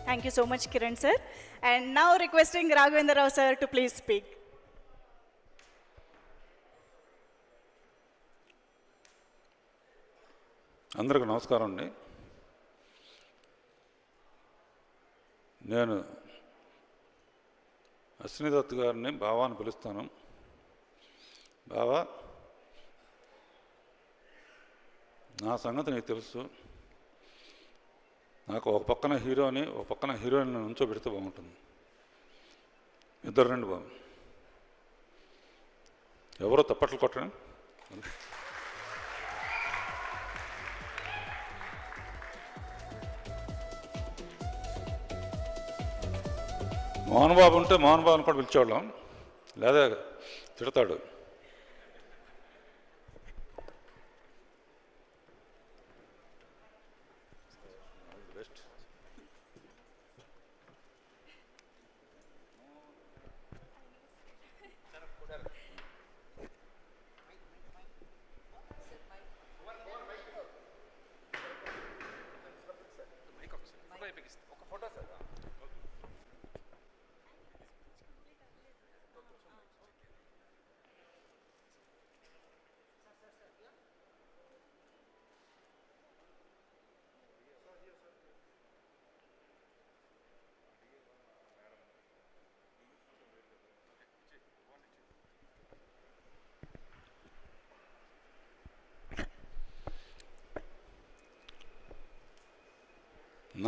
Thank you so much, Kiran sir. And now requesting Raghavendra Rao sir to please speak. అందరికీ నమస్కారం అండి. నేను అశ్విని దత్ గారిని బావా అని పిలుస్తాను. బావా, నా సంగతి నీకు తెలుసు. నాకు ఒక పక్కన హీరోని ఒక పక్కన హీరోయిన్ ఉంచోబెడితే బాగుంటుంది. ఇద్దరు రండి బాబు. ఎవరో తప్పట్లు కొట్టండి. మోహన్ బాబు ఉంటే మోహన్ బాబుని కూడా పిలిచేవాళ్ళం, లేదా తిడతాడు.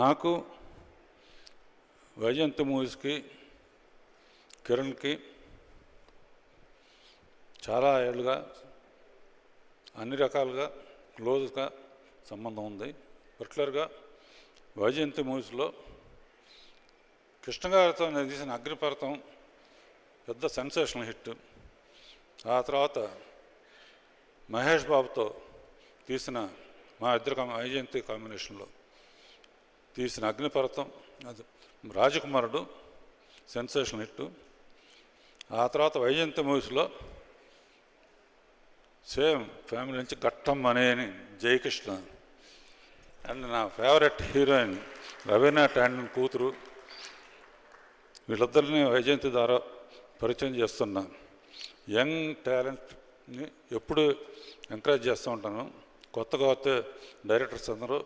నాకు వైజయంతి మూవీస్కి కిరణ్కి చాలా ఏళ్ళుగా అన్ని రకాలుగా క్లోజ్గా సంబంధం ఉంది. పర్టికులర్గా వైజయంతి మూవీస్లో కృష్ణ గారితో నేను తీసిన అగ్నిపర్వతం పెద్ద సెన్సేషనల్ హిట్. ఆ తర్వాత మహేష్ బాబుతో తీసిన మా ఇద్దరు వైజయంతి కాంబినేషన్లో తీసిన అగ్నిపర్వతం, అది రాజకుమారుడు సెన్సేషన్ హిట్. ఆ తర్వాత వైజయంతి మూవీస్లో సేమ్ ఫ్యామిలీ నుంచి ఘట్టం అనేని జయకృష్ణ అండ్ నా ఫేవరెట్ హీరోయిన్ రవీనా టాండన్ కూతురు, వీళ్ళిద్దరిని వైజయంతి ద్వారా పరిచయం చేస్తున్నా. యంగ్ టాలెంట్ని ఎప్పుడు ఎంకరేజ్ చేస్తూ ఉంటాను. కొత్తగా వస్తే డైరెక్టర్స్ అందరూ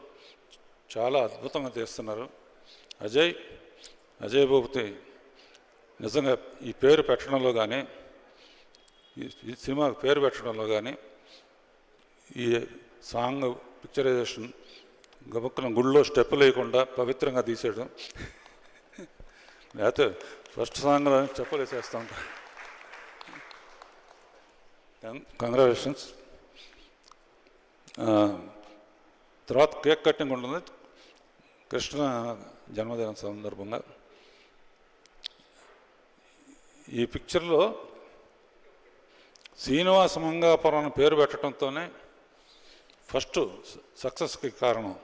చాలా అద్భుతంగా తీస్తున్నారు. అజయ్ భూపతి నిజంగా ఈ పేరు పెట్టడంలో కానీ, ఈ సినిమాకి పేరు పెట్టడంలో కానీ, ఈ సాంగ్ పిక్చరైజేషన్ గబక్కున గుళ్ళో స్టెప్పులు వేయకుండా పవిత్రంగా తీసేయడం, లేకపోతే ఫస్ట్ సాంగ్లో స్టెప్పులు వేసేస్తూ ఉంటాం. కంగ్రాచులేషన్స్. తర్వాత కేక్ కటింగ్ ఉంటుంది కృష్ణ జన్మదిన సందర్భంగా. ఈ పిక్చర్లో శ్రీనివాస మంగాపురం అని పేరు పెట్టడంతోనే ఫస్ట్ సక్సెస్కి కారణం.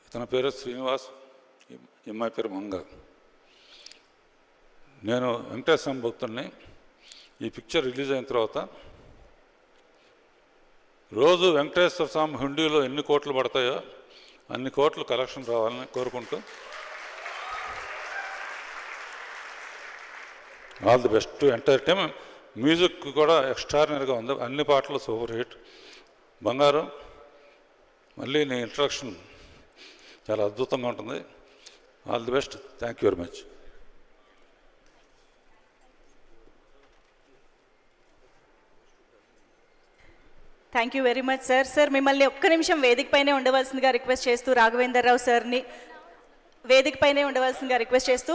ఇతని పేరు శ్రీనివాస్, ఈ అమ్మాయి పేరు మంగ. నేను వెంకటేశ్వర భక్తుడిని. ఈ పిక్చర్ రిలీజ్ అయిన తర్వాత రోజు వెంకటేశ్వర స్వామి హుండీలో ఎన్ని కోట్లు పడతాయో అన్ని కోట్లు కలెక్షన్ రావాలని కోరుకుంటూ all the best to entire team. Music కూడా ఎక్స్ట్రాడినరీగా ఉంది, అన్ని పాటలు సూపర్ హిట్. బంగారం, మళ్ళీ నీ ఇంట్రడక్షన్ చాలా అద్భుతంగా ఉంటుంది. All the best. Thank you very much. Thank you very much sir. Sir మిమ్మల్ని ఒక్క నిమిషం వేదిక పైనే ఉండవలసిందిగా రిక్వెస్ట్ చేస్తూ, రాఘవేంద్ర రావు సార్ని వేదిక పైనే ఉండవలసిందిగా రిక్వెస్ట్ చేస్తూ